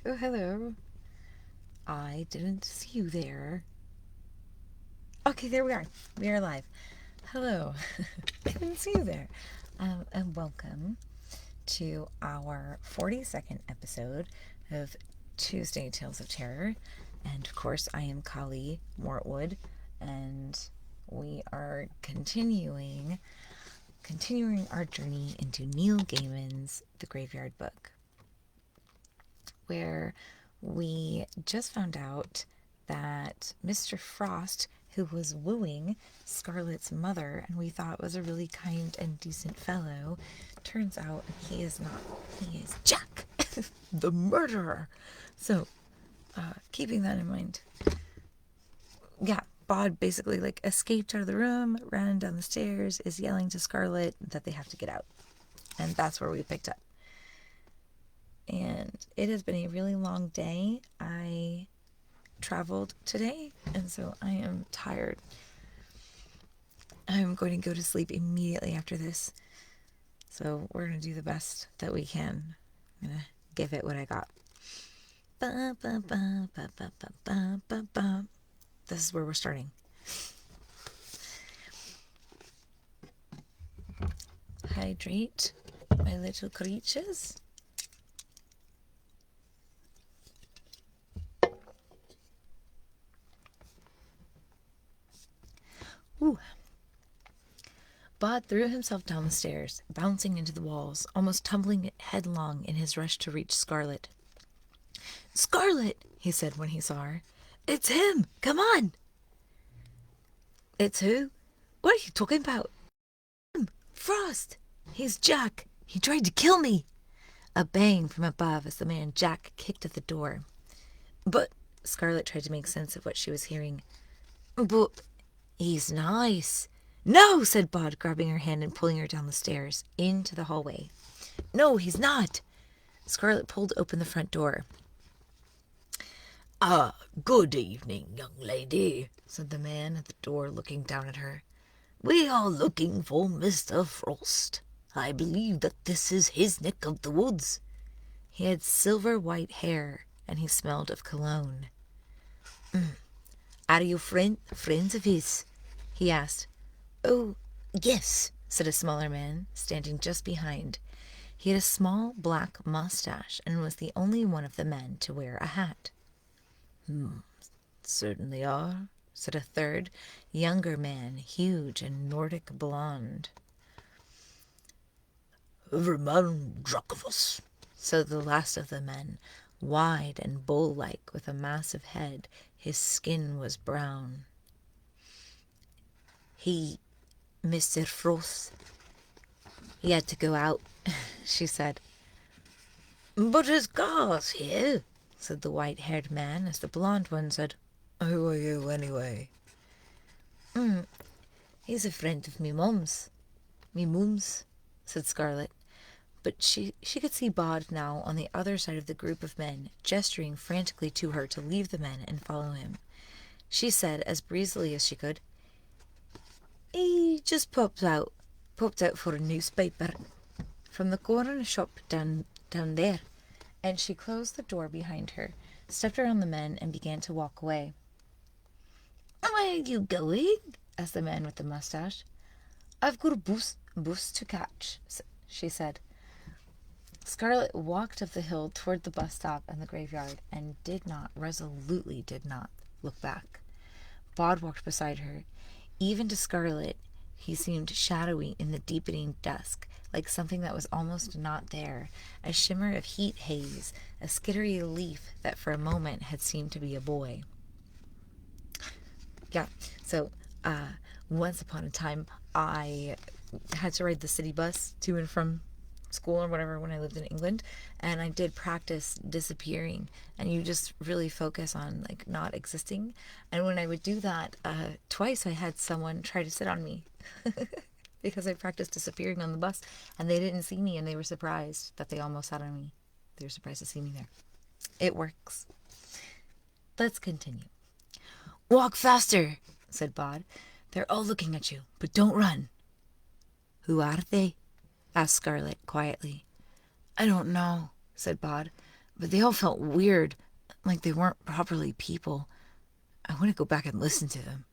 Oh, hello. I didn't see you there. Okay, there we are. We are live. Hello. I didn't see you there. And welcome to our 42nd episode of Tuesday Tales of Terror. And of course, I am Kali Mortwood, and we are continuing our journey into Neil Gaiman's The Graveyard Book, where we just found out that Mr. Frost, who was wooing Scarlet's mother and we thought was a really kind and decent fellow, turns out he is not. He is Jack, the murderer. So, keeping that in mind, yeah, Bod basically escaped out of the room, ran down the stairs, is yelling to Scarlet that they have to get out. And that's where we picked up. And it has been a really long day. I traveled today, and so I am tired. I'm going to go to sleep immediately after this. So we're going to do the best that we can. I'm going to give it what I got. Ba, ba, ba, ba, ba, ba, ba, ba, ba. This is where we're starting. Hydrate, my little creatures. Ooh. Bod threw himself down the stairs, bouncing into the walls, almost tumbling headlong in his rush to reach Scarlet. "Scarlet!" he said when he saw her. "It's him! Come on!" "It's who? What are you talking about?" "Him! Frost! He's Jack! He tried to kill me!" A bang from above as the man Jack kicked at the door. "But," Scarlet tried to make sense of what she was hearing. "But he's nice." "No," said Bod, grabbing her hand and pulling her down the stairs, into the hallway. "No, he's not." Scarlet pulled open the front door. "Ah, good evening, young lady," said the man at the door, looking down at her. "We are looking for Mr. Frost. I believe that this is his neck of the woods." He had silver-white hair, and he smelled of cologne. "Are you friends of his?" he asked. "Oh, yes," said a smaller man, standing just behind. He had a small black mustache and was the only one of the men to wear a hat. "Certainly are," said a third, younger man, huge and Nordic blonde. "Verman Drakovus," said the last of the men, wide and bull-like, with a massive head. His skin was brown. Mr. Frost, he had to go out," she said. "But his car's here," said the white-haired man, as the blonde one said, "Who are you, anyway?" "He's a friend of me mum's," said Scarlet. But she could see Bod now on the other side of the group of men, gesturing frantically to her to leave the men and follow him. She said, as breezily as she could, "He just popped out for a newspaper from the corner shop down there." And she closed the door behind her, stepped around the men, and began to walk away. "Where are you going?" asked the man with the mustache. "I've got a bus to catch," she said. Scarlet walked up the hill toward the bus stop and the graveyard, and resolutely did not, look back. Bod walked beside her. Even to Scarlet, he seemed shadowy in the deepening dusk, like something that was almost not there, a shimmer of heat haze, a skittery leaf that for a moment had seemed to be a boy. Yeah, so once upon a time, I had to ride the city bus to and from school or whatever when I lived in England, and I did practice disappearing, and you just really focus on not existing. And when I would do that, twice I had someone try to sit on me because I practiced disappearing on the bus, and they didn't see me, and they were surprised that they almost sat on me. They were surprised to see me there. It works. Let's continue. "Walk faster," said Bod. "They're all looking at you, but don't run." "Who are they?" asked Scarlet quietly. "I don't know," said Bod. but they all felt weird, like they weren't properly people. I want to go back and listen to them.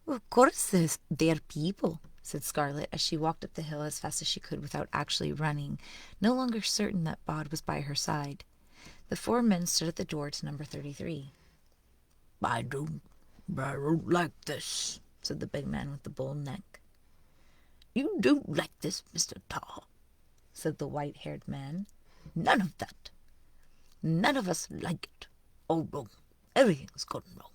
Of course they're people, said Scarlet as she walked up the hill as fast as she could without actually running, no longer certain that Bod was by her side. The four men stood at the door to number 33. I don't like this, said the big man with the bull neck. You don't like this, Mr. Tar, said the white-haired man. None of that. None of us like it. All wrong. Everything's gone wrong.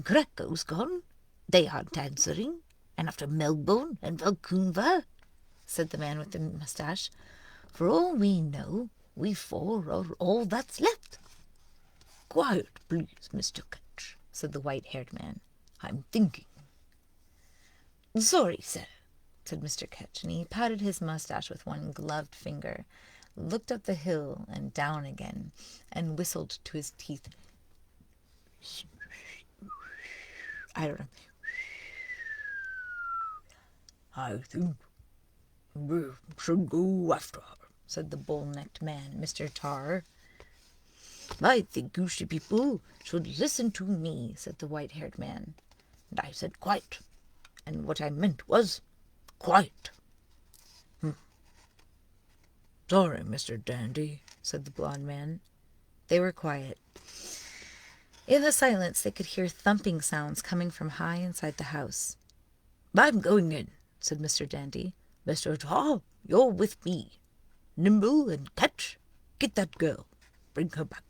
Greco's gone. They aren't answering. And after Melbourne and Vancouver, said the man with the moustache, for all we know, we four are all that's left. Quiet, please, Mr. Ketch, said the white-haired man. I'm thinking. Sorry, sir, said Mr. Ketch, and he patted his moustache with one gloved finger, looked up the hill and down again, and whistled to his teeth. I don't know. I think we should go after her, said the bull-necked man, Mr. Tar. I think you people should listen to me, said the white-haired man. And I said quiet, and what I meant was quiet. Sorry, Mr. Dandy, said the blond man. They were quiet. In the silence, they could hear thumping sounds coming from high inside the house. I'm going in, said Mr. Dandy. Mr. Tar, you're with me. Nimble and Ketch, get that girl. Bring her back.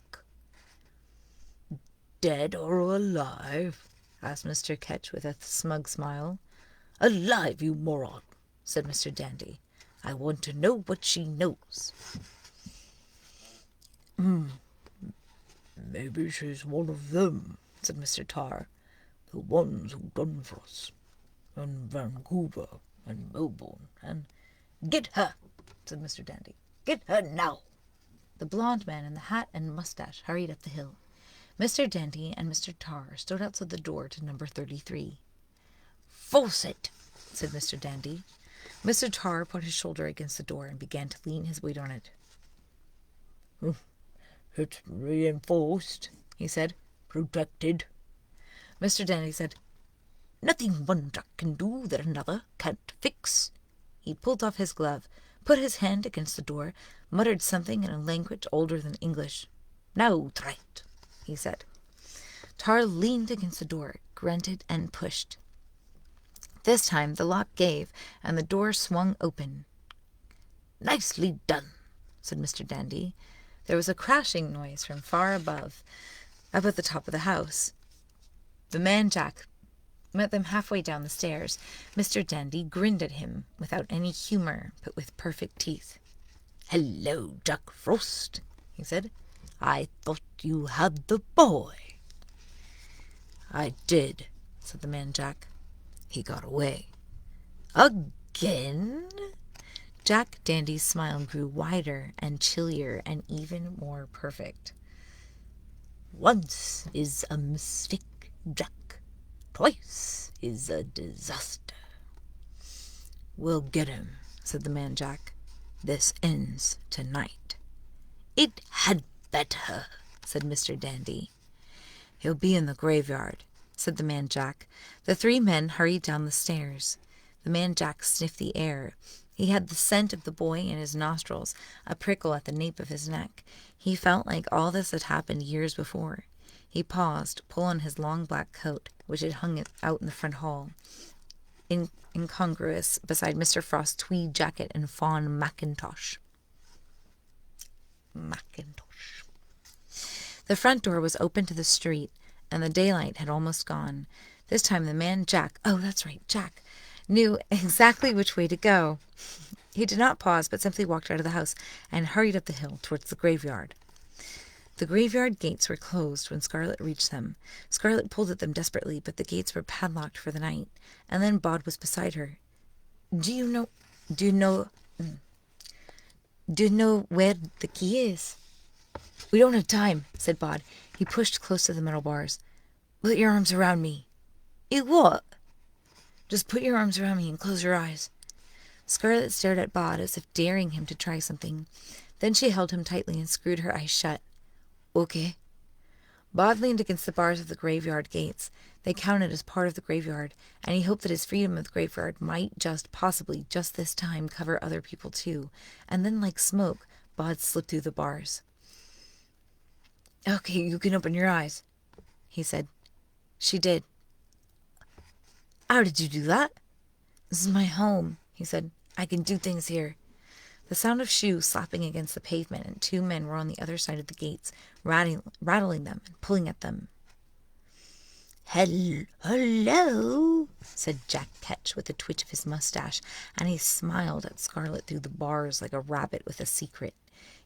Dead or alive? Asked Mr. Ketch with a smug smile. Alive, you moron, said Mr. Dandy. I want to know what she knows. Maybe she's one of them, said Mr. Tar. The ones who done for us. And Vancouver and Melbourne and... Get her, said Mr. Dandy. Get her now. The blond man in the hat and mustache hurried up the hill. Mr. Dandy and Mr. Tar stood outside the door to number 33. Force it, said Mr. Dandy. Mr. Tar put his shoulder against the door and began to lean his weight on it. It's reinforced, he said. Protected. Mr. Dandy said, Nothing one Jack can do that another can't fix. He pulled off his glove, put his hand against the door, muttered something in a language older than English. Now try it, he said. Tar leaned against the door, grunted, and pushed. This time the lock gave, and the door swung open. Nicely done, said Mr. Dandy. There was a crashing noise from far above, up at the top of the house. The man Jack met them halfway down the stairs. Mr. Dandy grinned at him, without any humor, but with perfect teeth. Hello, Jack Frost, he said. I thought you had the boy. I did, said the man Jack. He got away. Again? Jack Dandy's smile grew wider and chillier and even more perfect. Once is a mistake, Jack. Twice is a disaster. We'll get him, said the man Jack. This ends tonight. It had better, said Mr. Dandy. He'll be in the graveyard, said the man Jack. The three men hurried down the stairs. The man Jack sniffed the air. He had the scent of the boy in his nostrils, a prickle at the nape of his neck. He felt like all this had happened years before. He paused, pulled on his long black coat, which had hung out in the front hall, incongruous beside Mr. Frost's tweed jacket and fawn mackintosh. The front door was open to the street, and the daylight had almost gone. This time the man Jack, oh, that's right, Jack, knew exactly which way to go. He did not pause, but simply walked out of the house and hurried up the hill towards the graveyard. The graveyard gates were closed when Scarlet reached them. Scarlet pulled at them desperately, but the gates were padlocked for the night, and then Bod was beside her. Do you know where the key is? We don't have time, said Bod. He pushed close to the metal bars. Put your arms around me. You what? Just put your arms around me and close your eyes. Scarlet stared at Bod as if daring him to try something. Then she held him tightly and screwed her eyes shut. Okay. Bod leaned against the bars of the graveyard gates. They counted as part of the graveyard, and he hoped that his freedom of the graveyard might possibly, just this time, cover other people too. And then, like smoke, Bod slipped through the bars. Okay, you can open your eyes, he said. She did. How did you do that? This is my home, he said. I can do things here. The sound of shoes slapping against the pavement, and 2 men were on the other side of the gates, rattling them and pulling at them. Hello, said Jack Ketch with a twitch of his mustache, and he smiled at Scarlet through the bars like a rabbit with a secret.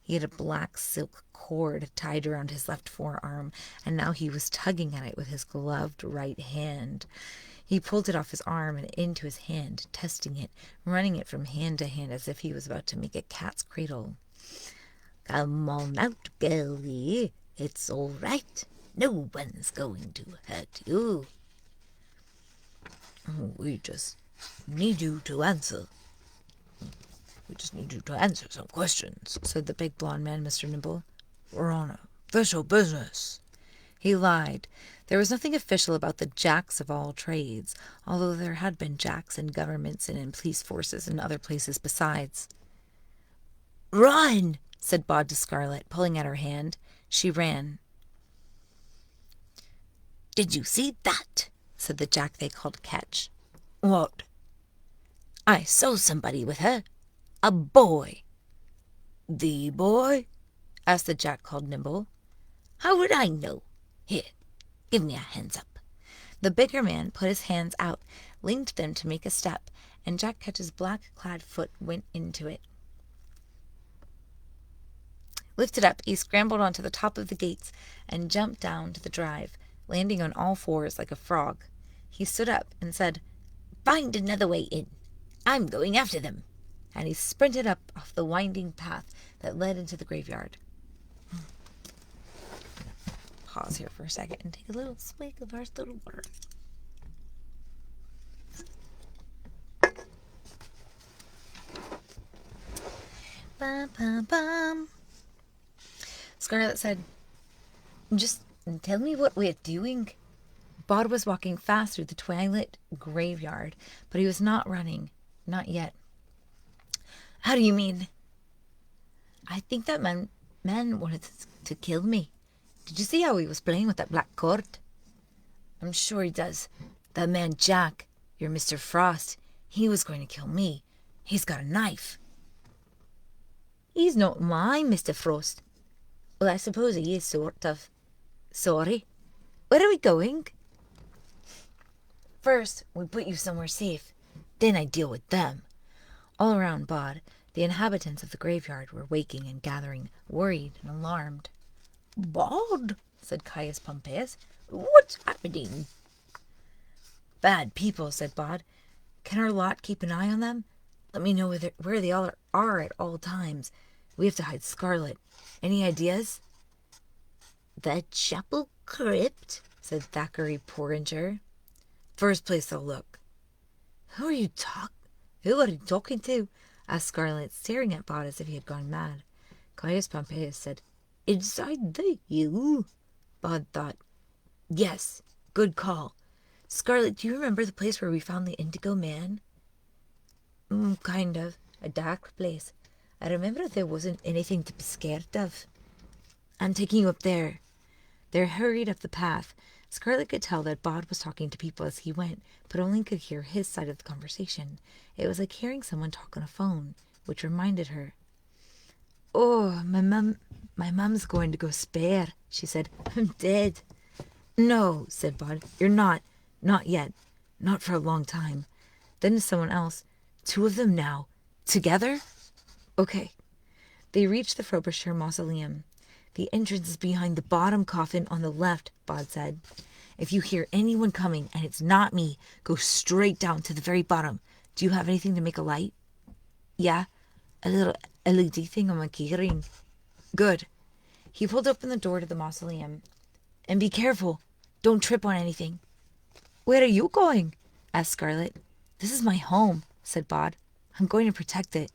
He had a black silk cord tied around his left forearm, and now he was tugging at it with his gloved right hand. He pulled it off his arm and into his hand, testing it, running it from hand to hand as if he was about to make a cat's cradle. Come on out, girlie. It's all right. No one's going to hurt you. We just need you to answer. We just need you to answer some questions, said the big blond man, Mr. Nimble. We're on official business. He lied. There was nothing official about the jacks of all trades, although there had been jacks in governments and in police forces and other places besides. Run, said Bod to Scarlet, pulling at her hand. She ran. Did you see that? Said the jack they called Ketch. What? I saw somebody with her. A boy. The boy? Asked the jack called Nimble. How would I know? Here, give me a hands up. The bigger man put his hands out, linked them to make a step, and Jack Ketch's black-clad foot went into it. Lifted up, he scrambled onto the top of the gates and jumped down to the drive, landing on all fours like a frog. He stood up and said, Find another way in. I'm going after them. And he sprinted up off the winding path that led into the graveyard. Pause here for a second and take a little swig of our little water. Bum, bum, bum. Scarlet said, Just tell me what we're doing. Bod was walking fast through the twilight graveyard, but he was not running. Not yet. How do you mean? I think that man wanted to kill me. Did you see how he was playing with that black cord? I'm sure he does. That man Jack, your Mr. Frost, he was going to kill me. He's got a knife. He's not my Mr. Frost. Well, I suppose he is, sort of. Sorry. Where are we going? First, we put you somewhere safe. Then I deal with them. All around Bod, the inhabitants of the graveyard were waking and gathering, worried and alarmed. Bod, said Caius Pompeius. What's happening? Bad people, said Bod. Can our lot keep an eye on them? Let me know where they all are at all times. We have to hide Scarlet. Any ideas? The chapel crypt, said Thackeray Porringer. First place they'll look. Who are you talking to? Asked Scarlet, staring at Bod as if he had gone mad. Caius Pompeius said, Inside the hill. Bod thought, Yes, good call. Scarlet, do you remember the place where we found the Indigo Man? Kind of. A dark place. I remember there wasn't anything to be scared of. I'm taking you up there. They hurried up the path. Scarlet could tell that Bod was talking to people as he went, but only could hear his side of the conversation. It was like hearing someone talk on a phone, which reminded her. Oh, my mum's going to go spare, she said. I'm dead. No, said Bod. You're not. Not yet. Not for a long time. Then to someone else. 2 of them now. Together? Okay. They reached the Frobisher mausoleum. The entrance is behind the bottom coffin on the left, Bod said. If you hear anyone coming and it's not me, go straight down to the very bottom. Do you have anything to make a light? Yeah, a little LED thing on my keyring. Good. He pulled open the door to the mausoleum. And be careful. Don't trip on anything. Where are you going? Asked Scarlet. This is my home, said Bod. I'm going to protect it.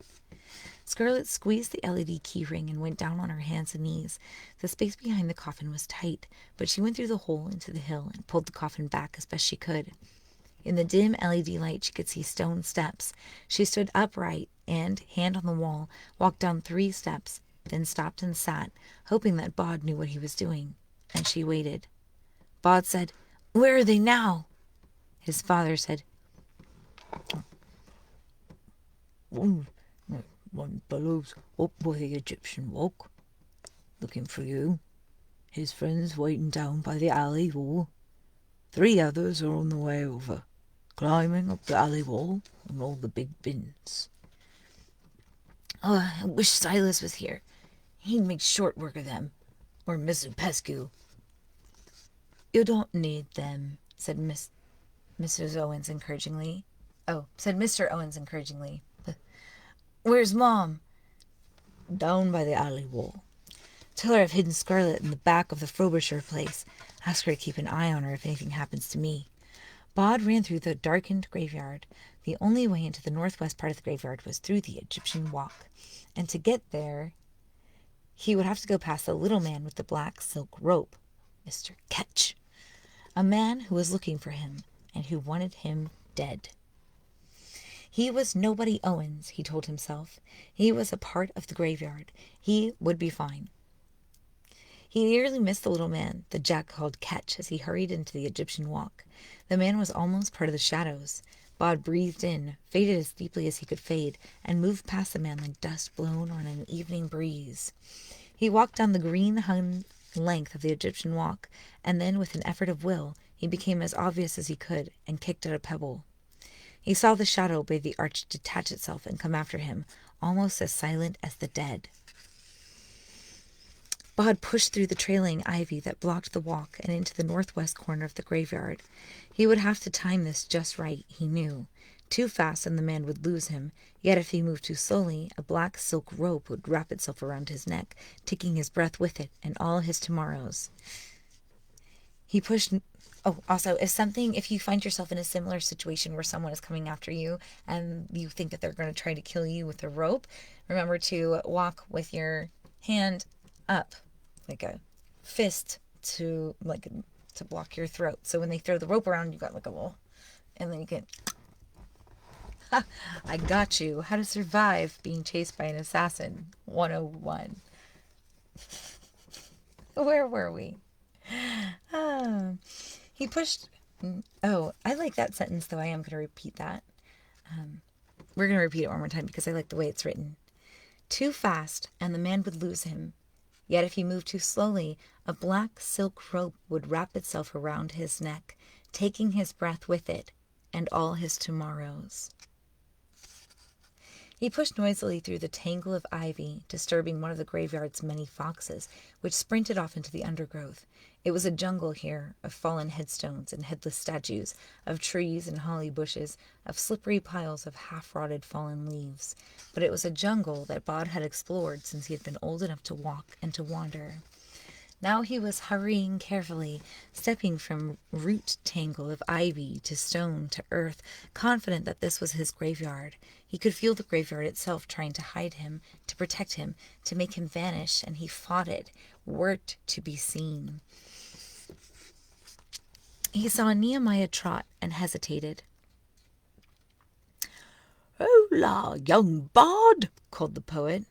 Scarlet squeezed the LED keyring and went down on her hands and knees. The space behind the coffin was tight, but she went through the hole into the hill and pulled the coffin back as best she could. In the dim LED light, she could see stone steps. She stood upright and, hand on the wall, walked down 3 steps, then stopped and sat, hoping that Bod knew what he was doing. And she waited. Bod said, "Where are they now?" His father said, One fellow's up by the Egyptian walk, looking for you. His friend's waiting down by the alley wall. 3 others are on the way over, climbing up the alley wall and all the big bins. "Oh, I wish Silas was here. He'd make short work of them. Or Mr. Pescu." "You don't need them," said Mrs. Owens encouragingly. Said Mr. Owens encouragingly. "Where's Mom?" Down by the alley wall. "Tell her I've hidden Scarlet in the back of the Frobisher place. Ask her to keep an eye on her if anything happens to me." Bod ran through the darkened graveyard. The only way into the northwest part of the graveyard was through the Egyptian walk. And to get there, he would have to go past the little man with the black silk rope, Mr. Ketch, a man who was looking for him and who wanted him dead. He was nobody Owens, he told himself. He was a part of the graveyard. He would be fine. He nearly missed the little man, the Jack called Ketch, as he hurried into the Egyptian walk. The man was almost part of the shadows. Bod breathed in, faded as deeply as he could fade, and moved past the man like dust blown on an evening breeze. He walked down the green-hung length of the Egyptian walk, and then, with an effort of will, he became as obvious as he could, and kicked at a pebble. He saw the shadow by the arch detach itself and come after him, almost as silent as the dead. Bod pushed through the trailing ivy that blocked the walk and into the northwest corner of the graveyard. He would have to time this just right, he knew. Too fast and the man would lose him, yet if he moved too slowly, a black silk rope would wrap itself around his neck, taking his breath with it and all his tomorrows. He pushed... Also, if you find yourself in a similar situation where someone is coming after you and you think that they're going to try to kill you with a rope, remember to walk with your hand up, like a fist to block your throat. So when they throw the rope around, you got like a little, and then you can... Ha! I got you. How to survive being chased by an assassin. 101. Where were we? He pushed... I like that sentence, though. I am going to repeat that. We're going to repeat it one more time because I like the way it's written. Too fast, and the man would lose him. Yet if he moved too slowly, a black silk rope would wrap itself around his neck, taking his breath with it, and all his tomorrows. He pushed noisily through the tangle of ivy, disturbing one of the graveyard's many foxes, which sprinted off into the undergrowth. It was a jungle here, of fallen headstones and headless statues, of trees and holly bushes, of slippery piles of half-rotted fallen leaves. But it was a jungle that Bod had explored since he had been old enough to walk and to wander. Now he was hurrying carefully, stepping from root tangle of ivy to stone to earth, confident that this was his graveyard. He could feel the graveyard itself trying to hide him, to protect him, to make him vanish, and he fought it, worked to be seen. He saw Nehemiah trot and hesitated. "Hola, young Bod," called the poet.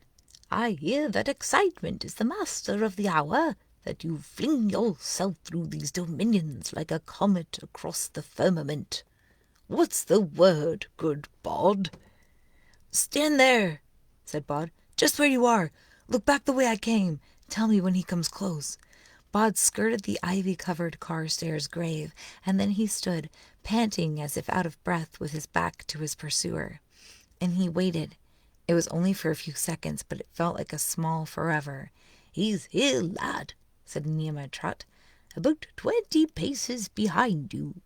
"I hear that excitement is the master of the hour, that you fling yourself through these dominions like a comet across the firmament. What's the word, good Bod?" "Stand there," said Bod. "Just where you are. Look back the way I came. Tell me when he comes close." Bod skirted the ivy-covered Carstairs grave, and then he stood, panting as if out of breath with his back to his pursuer. And he waited. It was only for a few seconds, but it felt like a small forever. "He's here, lad," said Nehemiah Trot, "about 20 paces behind you."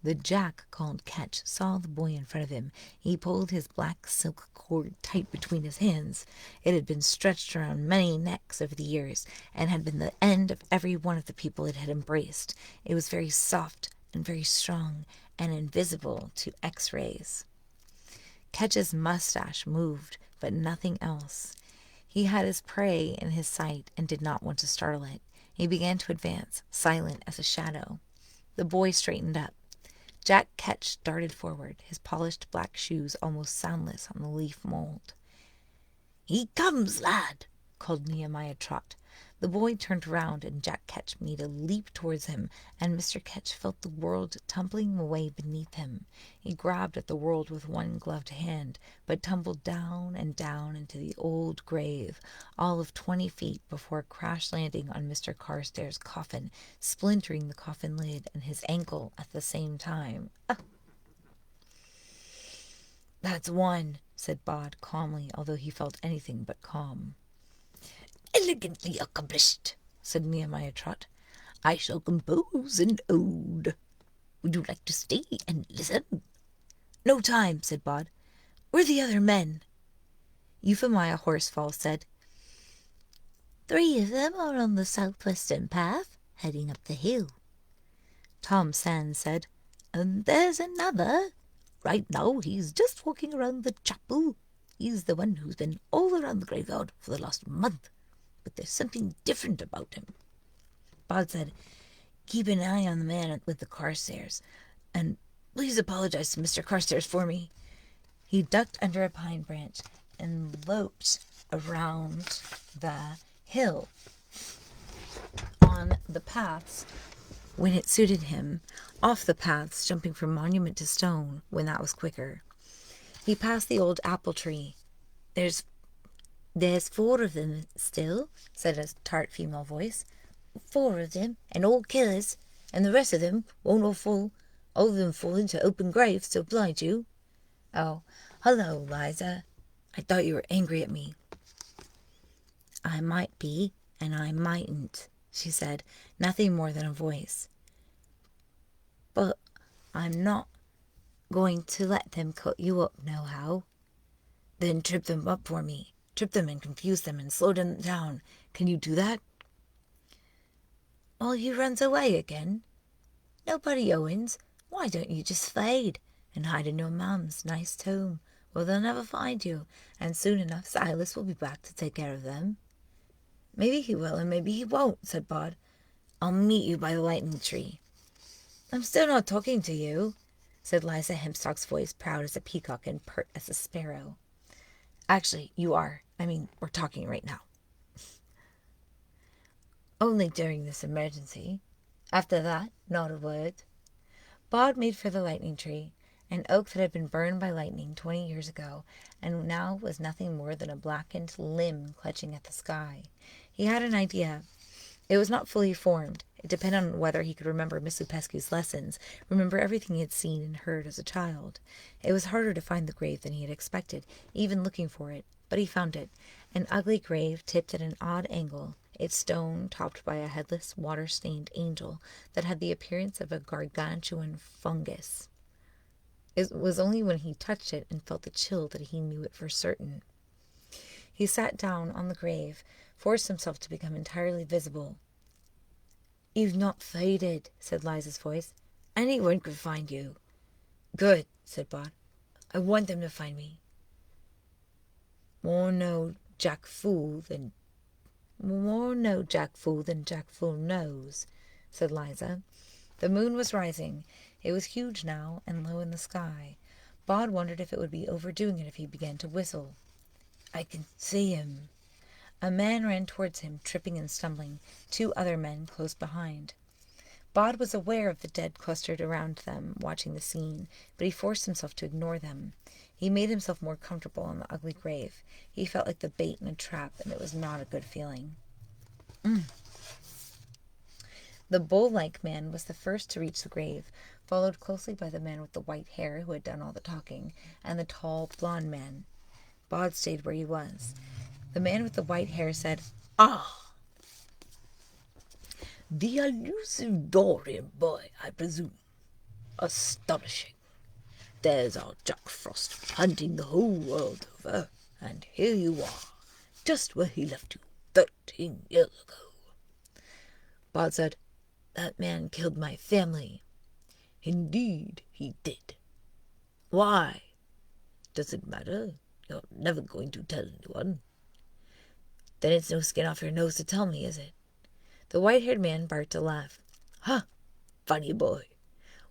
The Jack called Ketch saw the boy in front of him. He pulled his black silk cord tight between his hands. It had been stretched around many necks over the years, and had been the end of every one of the people it had embraced. It was very soft and very strong, and invisible to X-rays. Ketch's mustache moved, but nothing else. He had his prey in his sight and did not want to startle it. He began to advance, silent as a shadow. The boy straightened up. Jack Ketch darted forward, his polished black shoes almost soundless on the leaf mold. "He comes, lad," called Nehemiah Trot. The boy turned round, and Jack Ketch made a leap towards him, and Mr. Ketch felt the world tumbling away beneath him. He grabbed at the world with one gloved hand, but tumbled down and down into the old grave, all of 20 feet before crash landing on Mr. Carstairs' coffin, splintering the coffin lid and his ankle at the same time. "That's one," said Bod calmly, although he felt anything but calm. "Elegantly accomplished," said Nehemiah Trot. "I shall compose an ode. Would you like to stay and listen?" "No time," said Bod. "Where are the other men?" Euphemiah Horsefall said, "3 of them are on the southwestern path, heading up the hill." Tom Sands said, "And there's another. Right now he's just walking around the chapel. He's the one who's been all around the graveyard for the last month. But there's something different about him." Bod said, "Keep an eye on the man with the Carstairs, and please apologize to Mr. Carstairs for me." He ducked under a pine branch and loped around the hill on the paths when it suited him, off the paths, jumping from monument to stone when that was quicker. He passed the old apple tree. There's 4 of them still," said a tart female voice. "4 of them, and all killers, and the rest of them won't all of them fall into open graves to oblige you." "Oh, hello, Liza. I thought you were angry at me." "I might be, and I mightn't," she said, nothing more than a voice. "But I'm not going to let them cut you up nohow." "Then trip them up for me. Trip them and confuse them and slow them down. Can you do that?" "Well, you runs away again. Nobody owns. Why don't you just fade and hide in your mum's nice tomb, where they'll never find you, and soon enough Silas will be back to take care of them." "Maybe he will and maybe he won't," said Bod. "I'll meet you by the lightning tree." "I'm still not talking to you," said Liza Hempstock's voice, proud as a peacock and pert as a sparrow. "Actually, you are. I mean, we're talking right now." "Only during this emergency. After that, not a word." Bod made for the lightning tree, an oak that had been burned by lightning 20 years ago, and now was nothing more than a blackened limb clutching at the sky. He had an idea. It was not fully formed. It depended on whether he could remember Miss Lupescu's lessons, remember everything he had seen and heard as a child. It was harder to find the grave than he had expected, even looking for it, but he found it. An ugly grave tipped at an odd angle, its stone topped by a headless, water-stained angel that had the appearance of a gargantuan fungus. It was only when he touched it and felt the chill that he knew it for certain. He sat down on the grave, forced himself to become entirely visible. "You've not faded," said Liza's voice. "Anyone could find you." "Good," said Bod. "I want them to find me." More know Jack Fool than Jack Fool knows," said Liza. The moon was rising. It was huge now and low in the sky. Bod wondered if it would be overdoing it if he began to whistle. "I can see him." A man ran towards him, tripping and stumbling, 2 other men close behind. Bod was aware of the dead clustered around them, watching the scene, but he forced himself to ignore them. He made himself more comfortable on the ugly grave. He felt like the bait in a trap, and it was not a good feeling. The bull-like man was the first to reach the grave, followed closely by the man with the white hair who had done all the talking, and the tall, blond man. Bod stayed where he was. The man with the white hair said, "Ah, the elusive Dorian boy, I presume. Astonishing. There's our Jack Frost hunting the whole world over, and here you are, just where he left you 13 years ago." Bod said, "That man killed my family." "Indeed he did. Why? Does it matter? You're never going to tell anyone. Then it's no skin off your nose to tell me, is it? The white-haired man barked a laugh. Ha! Funny boy.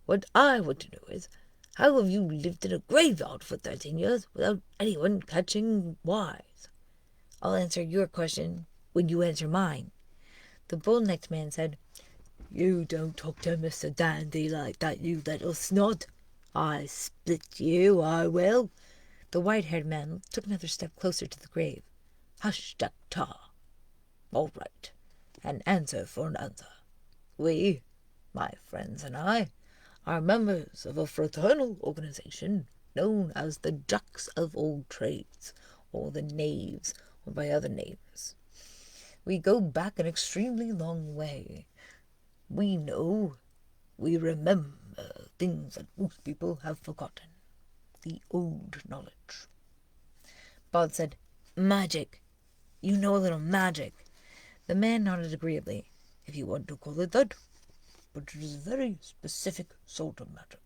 What I want to know is, how have you lived in a graveyard for 13 years without anyone catching wise? I'll answer your question when you answer mine. The bull-necked man said, You don't talk to Mr. Dandy like that, you little snot. I split you, I will. The white-haired man took another step closer to the grave. Hush that tar. All right, an answer for an answer. We, my friends and I, are members of a fraternal organization known as the Jacks of All Trades, or the Knaves, or by other names. We go back an extremely long way. We know, we remember things that most people have forgotten. The old knowledge. Bod said, Magic. You know a little magic. The man nodded agreeably. If you want to call it that. But it is a very specific sort of magic.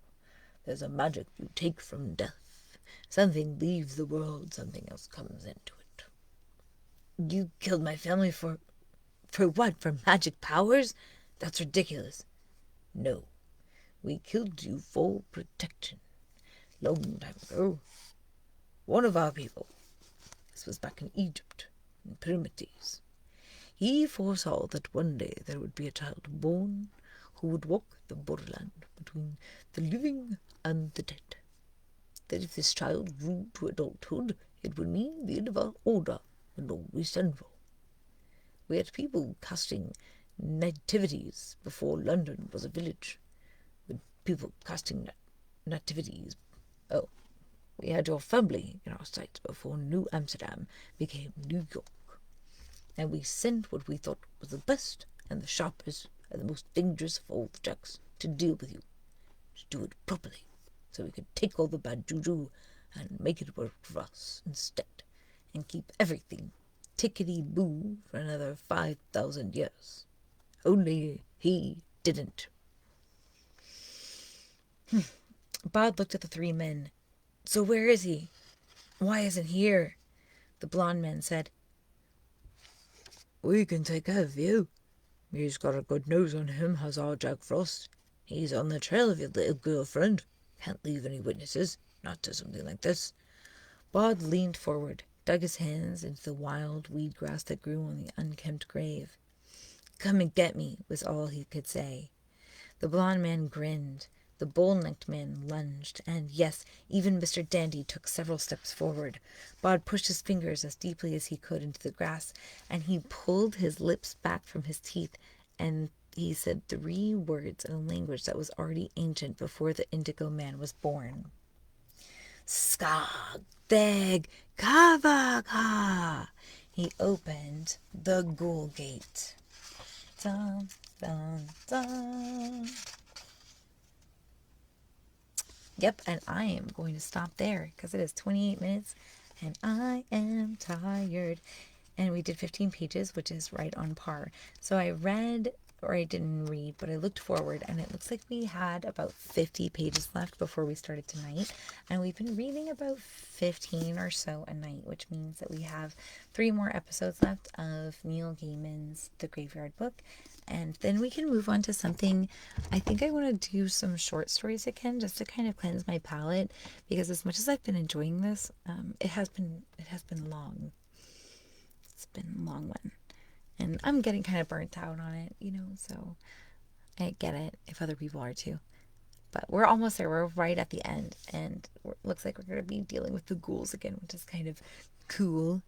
There's a magic you take from death. Something leaves the world, something else comes into it. You killed my family for what? For magic powers? That's ridiculous. No, we killed you for protection. Long time ago, one of our people, this was back in Egypt, in Pyramids, he foresaw that one day there would be a child born who would walk the borderland between the living and the dead. That if this child grew to adulthood, it would mean the end of our order and all we stand for. We had people casting nativities before London was a village, with people casting nativities. Oh, we had your family in our sights before New Amsterdam became New York. And we sent what we thought was the best and the sharpest and the most dangerous of all the jacks to deal with you, to do it properly, so we could take all the bad juju and make it work for us instead, and keep everything tickety-boo for another 5,000 years. Only he didn't. Bod looked at the three men. So where is he? Why isn't he here? The blond man said, We can take care of you. He's got a good nose on him, has our Jack Frost. He's on the trail of your little girlfriend. Can't leave any witnesses, not to something like this. Bod leaned forward, dug his hands into the wild weed grass that grew on the unkempt grave. Come and get me, was all he could say. The blond man grinned. The bull-necked man lunged, and yes, even Mr. Dandy took several steps forward. Bod pushed his fingers as deeply as he could into the grass, and he pulled his lips back from his teeth, and he said 3 words in a language that was already ancient before the Indigo Man was born. Skag, Dag, Kavaka! He opened the ghoul gate. Dun, dun, dun. Yep, and I am going to stop there because it is 28 minutes and I am tired. And we did 15 pages, which is right on par. So I read, or I didn't read, but I looked forward and it looks like we had about 50 pages left before we started tonight. And we've been reading about 15 or so a night, which means that we have 3 more episodes left of Neil Gaiman's The Graveyard Book. And then we can move on to something. I think I want to do some short stories again, just to kind of cleanse my palate, because as much as I've been enjoying this, it has been long. It's been a long one, and I'm getting kind of burnt out on it, so I get it if other people are too. But we're almost there. We're right at the end, and it looks like we're going to be dealing with the ghouls again, which is kind of cool.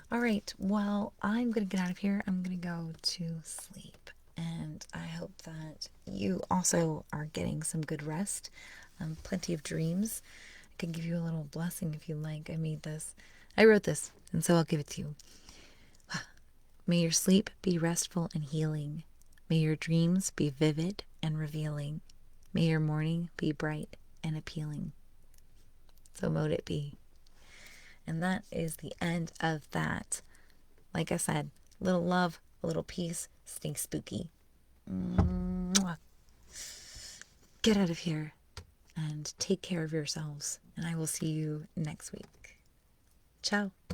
All right, well, I'm going to get out of here. I'm going to go to sleep, and I hope that you also are getting some good rest, plenty of dreams. I can give you a little blessing if you like. I wrote this, and so I'll give it to you. May your sleep be restful and healing. May your dreams be vivid and revealing. May your morning be bright and appealing. So mote it be. And that is the end of that. Like I said, a little love, a little peace, stay spooky. Mwah. Get out of here. and take care of yourselves. And I will see you next week. Ciao.